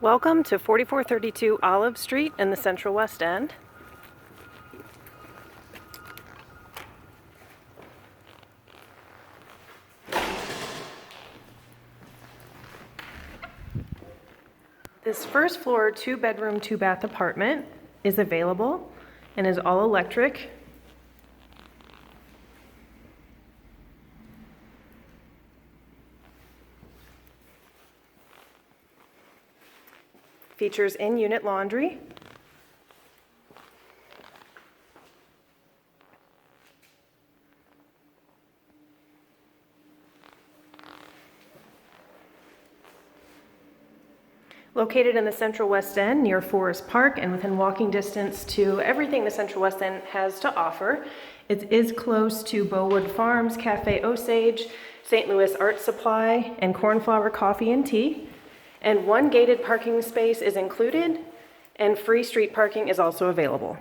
Welcome to 4432 Olive Street in the Central West End. This first floor 2-bedroom, 2-bath apartment is available and is all electric. Features in-unit laundry. Located in the Central West End near Forest Park and within walking distance to everything the Central West End has to offer. It is close to Bowood Farms, Cafe Osage, St. Louis Art Supply, and Cornflower Coffee and Tea. And one gated parking space is included, and free street parking is also available.